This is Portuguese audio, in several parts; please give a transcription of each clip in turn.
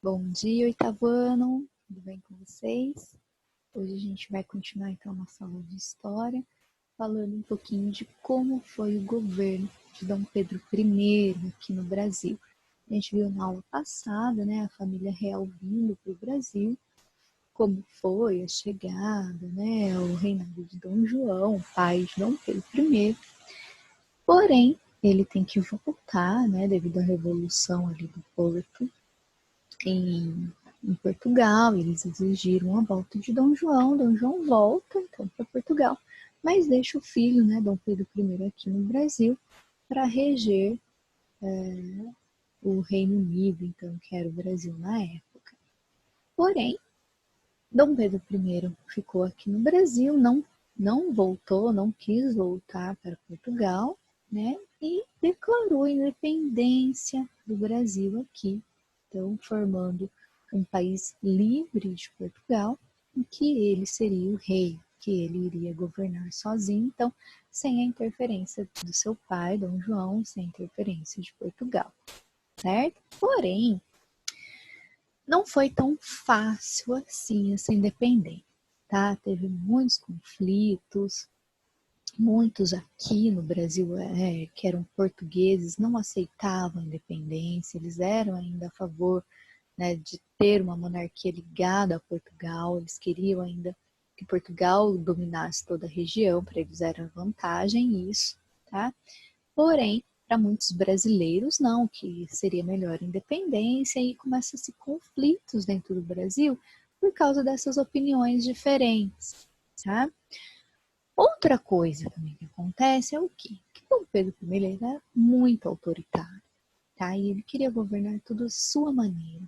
Bom dia, oitavo ano, tudo bem com vocês? Hoje a gente vai continuar então nossa aula de história, falando um pouquinho de como foi o governo de Dom Pedro I aqui no Brasil. A gente viu na aula passada, né, a família real vindo para o Brasil, como foi a chegada, né, o reinado de Dom João, pai de Dom Pedro I. Porém, ele tem que voltar, né, devido à revolução ali do Porto, em Portugal, eles exigiram a volta de Dom João. Dom João volta então para Portugal, mas deixa o filho, né, Dom Pedro I, aqui no Brasil para reger o Reino Unido, então, que era o Brasil na época. Porém, Dom Pedro I ficou aqui no Brasil, não voltou, não quis voltar para Portugal, né, e declarou a independência do Brasil aqui, então formando um país livre de Portugal, em que ele seria o rei, que ele iria governar sozinho, então sem a interferência do seu pai, Dom João, sem a interferência de Portugal, certo? Porém, não foi tão fácil assim essa independência, tá? Teve muitos conflitos, muitos aqui no Brasil que eram portugueses não aceitavam a independência, eles eram ainda a favor, né, de ter uma monarquia ligada a Portugal, eles queriam ainda que Portugal dominasse toda a região, para eles era vantagem isso, tá? Porém, para muitos brasileiros não, que seria melhor a independência, e começam-se conflitos dentro do Brasil por causa dessas opiniões diferentes, tá? Outra coisa também que acontece é o quê? Que Dom Pedro I era muito autoritário, tá? E ele queria governar tudo à sua maneira.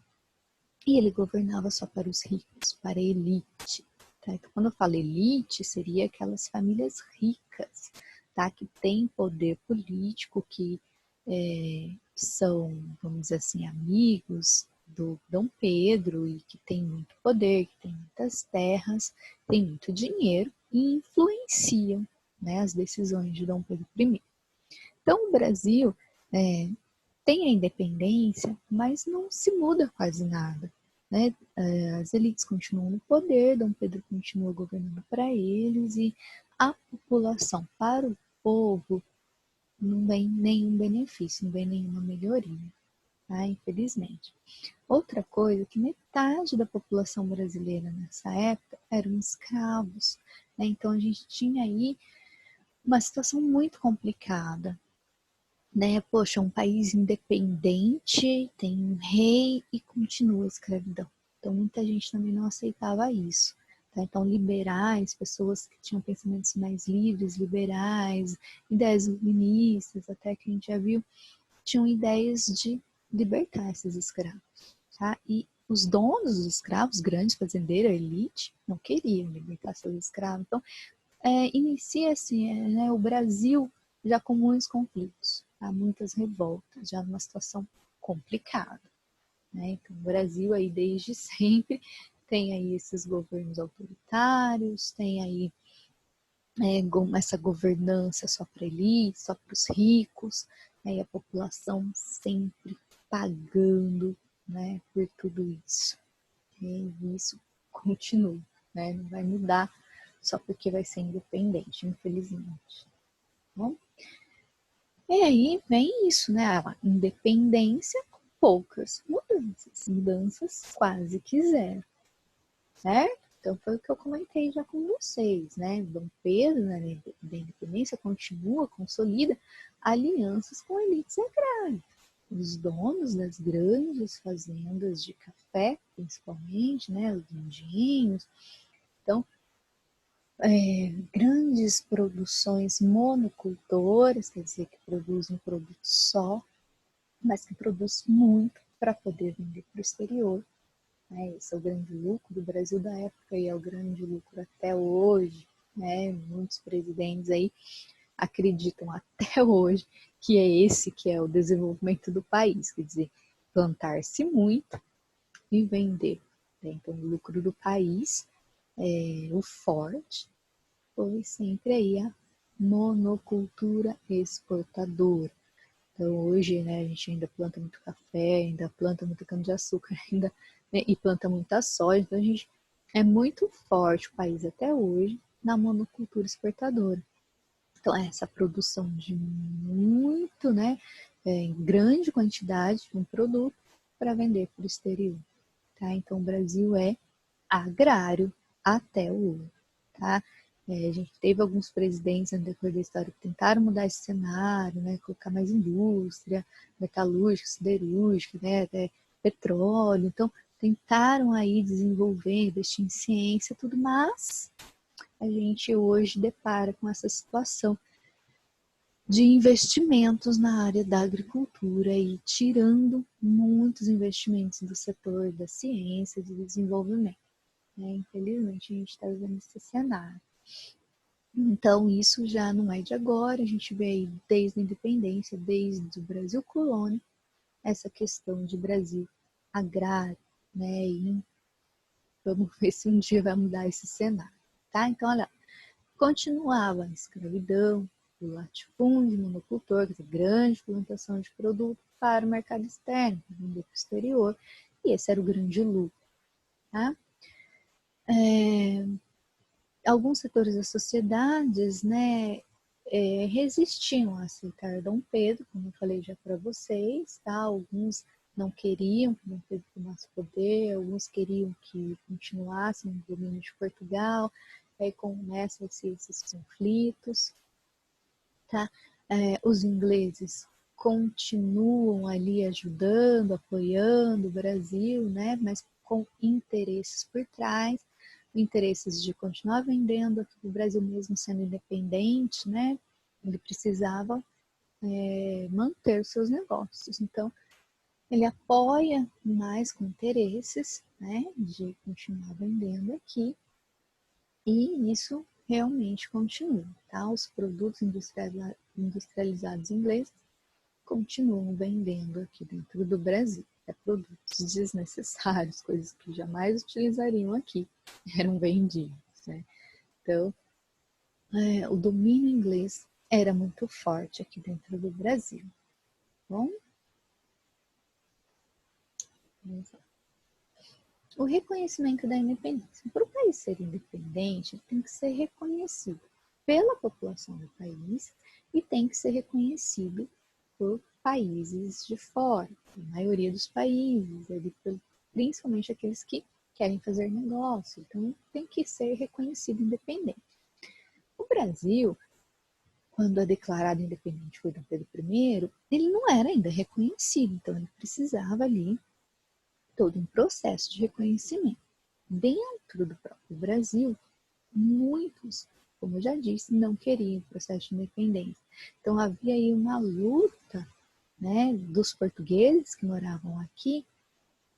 E ele governava só para os ricos, para a elite. Tá? Então, quando eu falo elite, seria aquelas famílias ricas, tá? Que têm poder político, que são, vamos dizer assim, amigos do Dom Pedro e que tem muito poder, que tem muitas terras, tem muito dinheiro e influenciam, né, as decisões de Dom Pedro I. Então, o Brasil tem a independência, mas não se muda quase nada, né? As elites continuam no poder, Dom Pedro continua governando para eles e a população, para o povo, não vem nenhum benefício, não vem nenhuma melhoria, tá? Infelizmente. Outra coisa, que metade da população brasileira nessa época eram escravos, né? Então a gente tinha aí uma situação muito complicada, né? Poxa, um país independente, tem um rei e continua a escravidão. Então muita gente também não aceitava isso. Tá? Então liberais, pessoas que tinham pensamentos mais livres, liberais, ideias iluministas, até que a gente já viu, tinham ideias de libertar esses escravos. Tá? E os donos dos escravos, grandes fazendeiros, a elite, não queriam libertar seus escravos. Então, inicia-se né, o Brasil já com muitos conflitos, tá? Muitas revoltas, já numa situação complicada. Né? Então, o Brasil aí desde sempre tem aí esses governos autoritários, tem aí essa governança só para elite, só para os ricos, né? E a população sempre pagando, né, por tudo isso. E isso continua, né? Não vai mudar só porque vai ser independente, infelizmente. Bom, e aí vem isso, né? A independência com poucas mudanças quase que zero, certo? Então foi o que eu comentei já com vocês, né? Dom Pedro, né, da independência, continua, consolida alianças com elites agrárias. Os donos das grandes fazendas de café, principalmente, né, os engenhos. Então, grandes produções monocultoras, quer dizer, que produzem um produto só, mas que produz muito para poder vender para o exterior. Né? Esse é o grande lucro do Brasil da época e é o grande lucro até hoje. Né? Muitos presidentes aí acreditam até hoje que é esse que é o desenvolvimento do país, quer dizer, plantar-se muito e vender. Então, o lucro do país, o forte, foi sempre aí a monocultura exportadora. Então, hoje, né, a gente ainda planta muito café, ainda planta muito cana-de-açúcar, ainda, né, e planta muita soja. Então, a gente é muito forte o país até hoje na monocultura exportadora. Então, essa produção de muito, né, em grande quantidade de um produto para vender para o exterior. Tá? Então, o Brasil é agrário até hoje. Tá? A gente teve alguns presidentes no decorrer da história que tentaram mudar esse cenário, né, colocar mais indústria, metalúrgica, siderúrgica, né, até petróleo. Então, tentaram aí desenvolver, investir em ciência, tudo, mas a gente hoje depara com essa situação de investimentos na área da agricultura e tirando muitos investimentos do setor da ciência e do desenvolvimento. Né? Infelizmente, a gente está vivendo esse cenário. Então, isso já não é de agora, a gente vê aí desde a independência, desde o Brasil colônia, essa questão de Brasil agrário, né? E vamos ver se um dia vai mudar esse cenário, tá? Então, olha, continuava a escravidão, o latifúndio, monocultor, quer dizer, grande plantação de produto para o mercado externo, para vender para o exterior, e esse era o grande lucro, tá? Alguns setores das sociedades, né, resistiam a aceitar Dom Pedro, como eu falei já para vocês, tá? Alguns não queriam que Dom Pedro tomasse poder, alguns queriam que continuasse no domínio de Portugal, aí começam esses conflitos, tá? Os ingleses continuam ali ajudando, apoiando o Brasil, né? Mas com interesses por trás, interesses de continuar vendendo aqui no Brasil mesmo sendo independente, né? Ele precisava manter seus negócios. Então, ele apoia mais com interesses, né? De continuar vendendo aqui, e isso realmente continua, tá? Os produtos industrializados ingleses continuam vendendo aqui dentro do Brasil. Produtos desnecessários, coisas que jamais utilizariam aqui, eram vendidos, né? Então, o domínio inglês era muito forte aqui dentro do Brasil. Bom, vamos lá. O reconhecimento da independência. Para o país ser independente, tem que ser reconhecido pela população do país e tem que ser reconhecido por países de fora, a maioria dos países, principalmente aqueles que querem fazer negócio, então tem que ser reconhecido independente. O Brasil, quando é declarado independente por Dom Pedro I, ele não era ainda reconhecido, então ele precisava ali todo um processo de reconhecimento. Dentro do próprio Brasil, muitos, como eu já disse, não queriam o processo de independência. Então havia aí uma luta, né, dos portugueses que moravam aqui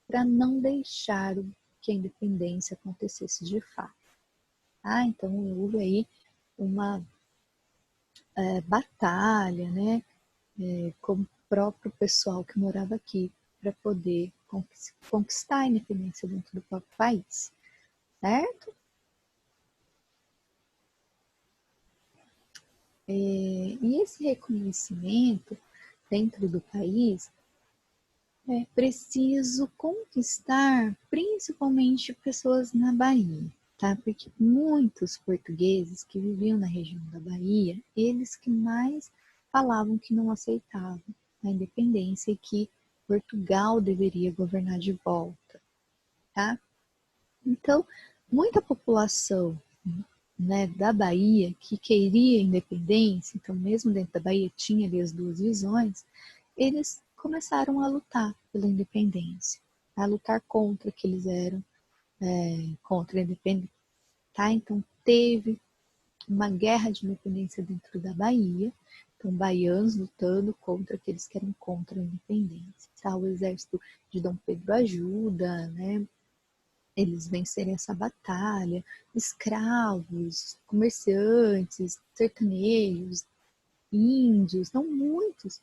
para não deixar que a independência acontecesse de fato. Então houve aí uma batalha, né, com o próprio pessoal que morava aqui para poder conquistar a independência dentro do próprio país, certo? E esse reconhecimento dentro do país é preciso conquistar principalmente pessoas na Bahia, tá? Porque muitos portugueses que viviam na região da Bahia, eles que mais falavam que não aceitavam a independência e que Portugal deveria governar de volta, tá? Então, muita população, né, da Bahia que queria independência, então mesmo dentro da Bahia tinha ali as duas visões, eles começaram a lutar pela independência, a lutar contra que eles eram contra a independência, tá? Então teve uma guerra de independência dentro da Bahia, então baianos lutando contra aqueles que eram contra a independência, tá? O exército de Dom Pedro ajuda, né? Eles vencerem essa batalha, escravos, comerciantes, sertanejos, índios, não muitos,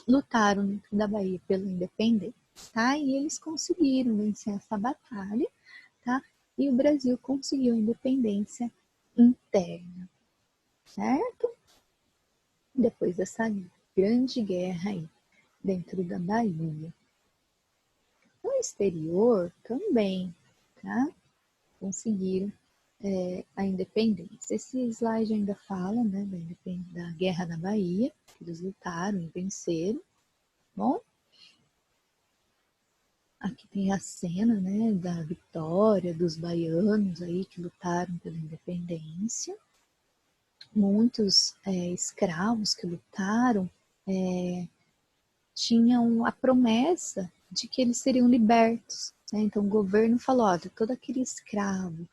lutaram dentro da Bahia pela independência, tá? E eles conseguiram vencer essa batalha, tá? E o Brasil conseguiu a independência interna, certo? Depois dessa guerra. grande guerra aí dentro da Bahia. No exterior também, tá? Conseguiram a independência. Esse slide ainda fala, né, da Guerra da Bahia, que eles lutaram e venceram. Bom, aqui tem a cena, né, da vitória dos baianos aí que lutaram pela independência. Muitos escravos que lutaram tinham a promessa de que eles seriam libertos, né? Então o governo falou, olha, todo aquele escravo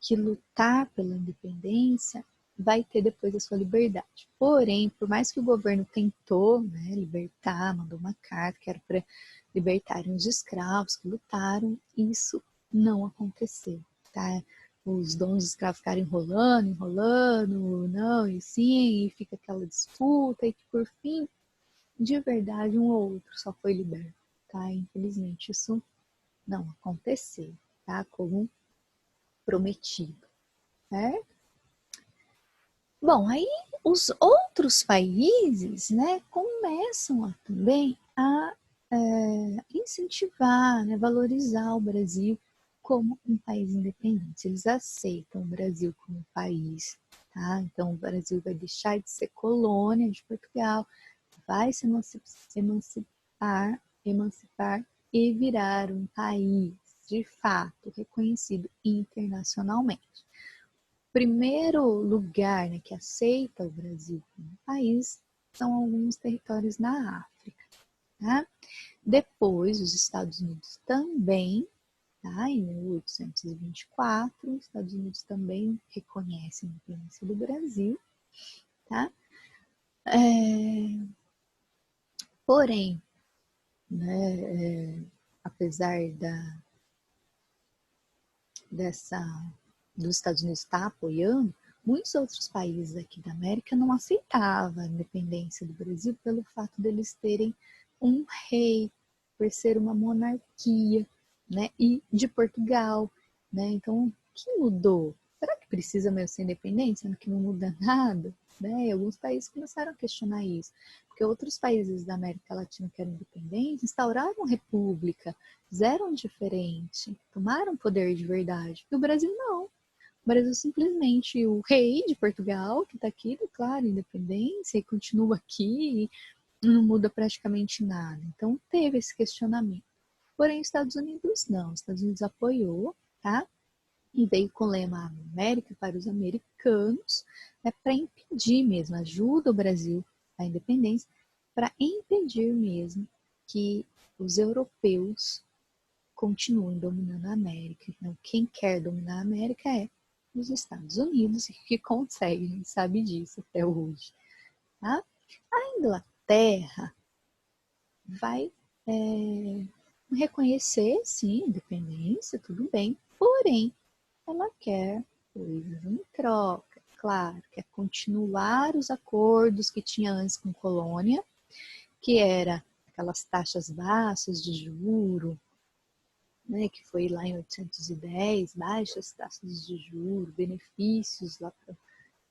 que lutar pela independência vai ter depois a sua liberdade. Porém, por mais que o governo tentou, né, libertar, mandou uma carta que era para libertarem os escravos que lutaram, isso não aconteceu, tá? Os donos de escravos ficaram enrolando, não, e sim, e fica aquela disputa, e que por fim, de verdade, um ou outro só foi liberto, tá? Infelizmente, isso não aconteceu, tá? Como prometido, certo? Bom, aí os outros países, né, começam também a incentivar, né, valorizar o Brasil como um país independente. Eles aceitam o Brasil como país, tá? Então o Brasil vai deixar de ser colônia de Portugal, vai se emancipar e virar um país de fato reconhecido internacionalmente. Primeiro lugar, né, que aceita o Brasil como país são alguns territórios na África. Tá? Depois, os Estados Unidos também, tá? Em 1824, os Estados Unidos também reconhecem a independência do Brasil. Tá? Porém, né, apesar dos Estados Unidos estar apoiando, muitos outros países aqui da América não aceitavam a independência do Brasil pelo fato deles terem um rei, por ser uma monarquia, né? E de Portugal, né? Então, o que mudou? Será que precisa mesmo ser independente, sendo que não muda nada? Né? E alguns países começaram a questionar isso, porque outros países da América Latina que eram independentes instauraram república, fizeram diferente, tomaram poder de verdade. E o Brasil não. O Brasil simplesmente, o rei de Portugal, que está aqui, declara independência e continua aqui e não muda praticamente nada. Então teve esse questionamento. Porém, os Estados Unidos não. Os Estados Unidos apoiou, tá? E veio com o lema América para os americanos, né, para impedir mesmo, ajuda o Brasil à independência, para impedir mesmo que os europeus continuem dominando a América. Então, quem quer dominar a América é os Estados Unidos, e que consegue, a gente sabe disso até hoje. Tá? A Inglaterra vai reconhecer, sim, independência, tudo bem, porém, ela quer coisas em troca, claro, quer continuar os acordos que tinha antes com colônia, que era aquelas taxas baixas de juro, né, que foi lá em 810, baixas taxas de juro, benefícios lá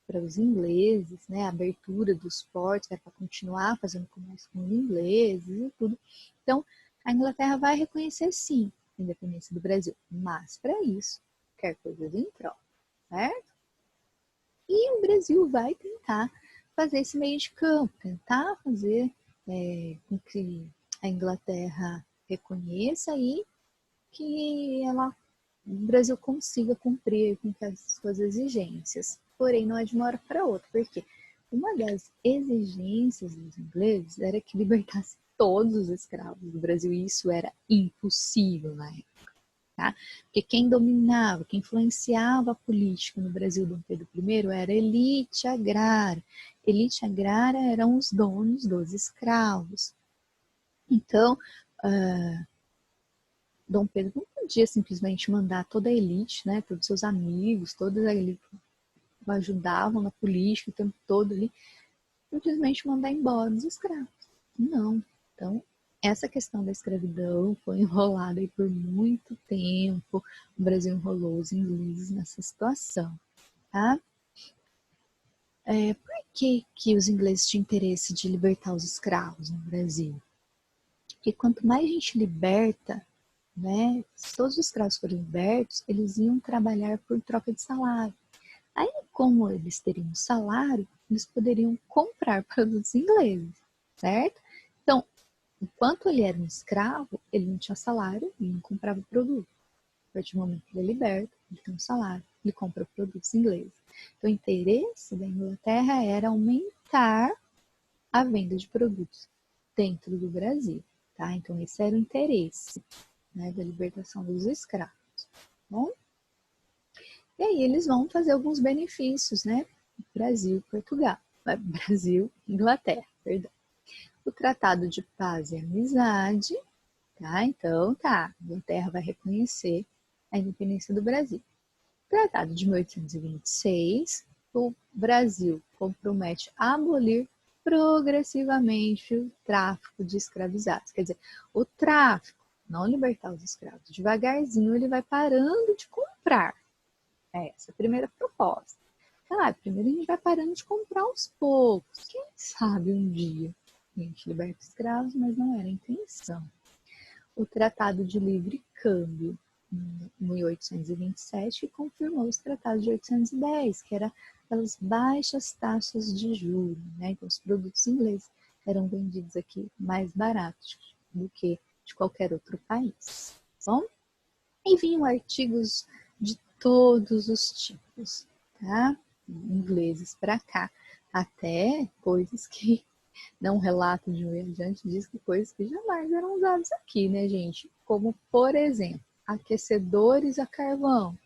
para os ingleses, né, a abertura dos portos, para continuar fazendo comércio com os ingleses e tudo. Então, a Inglaterra vai reconhecer sim a independência do Brasil, mas para isso quer coisas em troca, certo? E o Brasil vai tentar fazer esse meio de campo, tentar fazer com que a Inglaterra reconheça e que o Brasil consiga cumprir com as suas exigências. Porém, não é de uma hora para outra, porque uma das exigências dos ingleses era que libertasse todos os escravos do Brasil, e isso era impossível na época. Tá? Porque quem dominava, quem influenciava a política no Brasil Dom Pedro I era a elite agrária. Elite agrária eram os donos dos escravos. Então, Dom Pedro não podia simplesmente mandar toda a elite, né, todos os seus amigos, todos ali que o ajudavam na política o tempo todo ali, simplesmente mandar embora os escravos. Não. Então, essa questão da escravidão foi enrolada aí por muito tempo. O Brasil enrolou os ingleses nessa situação, tá? Por que os ingleses tinham interesse de libertar os escravos no Brasil? Porque quanto mais a gente liberta, né, se todos os escravos forem libertos, eles iam trabalhar por troca de salário. Aí, como eles teriam salário, eles poderiam comprar produtos ingleses, certo? Então, enquanto ele era um escravo, ele não tinha salário e não comprava produto. A partir do momento que ele é liberto, ele tem um salário, ele compra produtos ingleses. Então, o interesse da Inglaterra era aumentar a venda de produtos dentro do Brasil, tá? Então, esse era o interesse, né, da libertação dos escravos, bom? E aí eles vão fazer alguns benefícios, né? Brasil, Portugal, Brasil, Inglaterra, perdão. O Tratado de Paz e Amizade, tá? Então, tá, a Inglaterra vai reconhecer a independência do Brasil. O Tratado de 1826, o Brasil compromete a abolir progressivamente o tráfico de escravizados. Quer dizer, o tráfico, não libertar os escravos. Devagarzinho ele vai parando de comprar. Essa é a primeira proposta. Claro, primeiro a gente vai parando de comprar aos poucos. Quem sabe um dia a gente liberta os escravos, mas não era a intenção. O Tratado de Livre Câmbio, em 1827, confirmou os tratados de 1810, que eram as baixas taxas de juros, né? Então, os produtos ingleses eram vendidos aqui mais baratos do que de qualquer outro país. Bom, e vinham artigos de todos os tipos, tá? Ingleses para cá, até coisas que não, um relato de um viajante diz que coisas que jamais eram usadas aqui, né, gente? Como, por exemplo, aquecedores a carvão.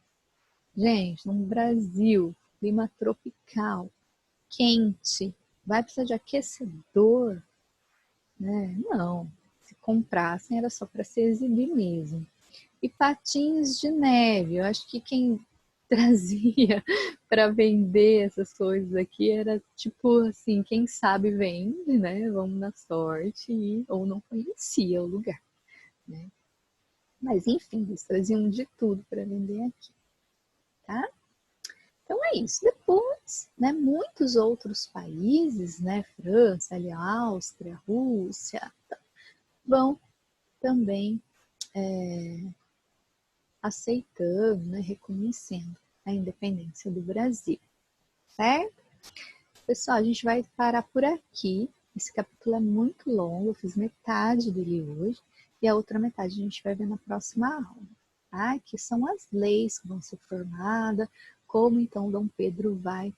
Gente, no Brasil, clima tropical, quente, vai precisar de aquecedor? Né? Não. Se comprassem era só para se exibir mesmo. E patins de neve. Eu acho que quem trazia para vender essas coisas aqui era tipo assim, quem sabe vende, né? Vamos na sorte, ou não conhecia o lugar, né? Mas enfim, eles traziam de tudo para vender aqui, tá? Então é isso. Depois, né, muitos outros países, né, França, ali, Áustria, Rússia, vão também aceitando, né, reconhecendo a independência do Brasil, certo? Pessoal, a gente vai parar por aqui. Esse capítulo é muito longo, eu fiz metade dele hoje e a outra metade a gente vai ver na próxima aula, tá? Que são as leis que vão ser formadas, como então Dom Pedro vai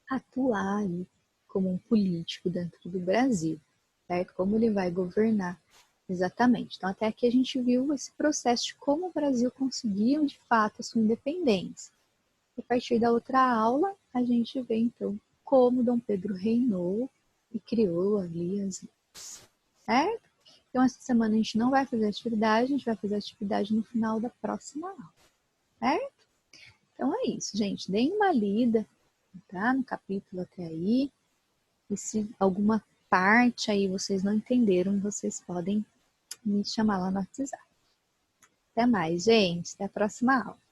atuar ali como um político dentro do Brasil, certo? Como ele vai governar exatamente. Então, até aqui a gente viu esse processo de como o Brasil conseguiu, de fato, a sua independência. A partir da outra aula, a gente vê, então, como Dom Pedro reinou e criou ali as leis, certo? Então, essa semana a gente não vai fazer atividade, a gente vai fazer atividade no final da próxima aula, certo? Então, é isso, gente. Deem uma lida, tá? No capítulo até aí. E se alguma parte aí vocês não entenderam, vocês podem me chamar lá no WhatsApp. Até mais, gente. Até a próxima aula.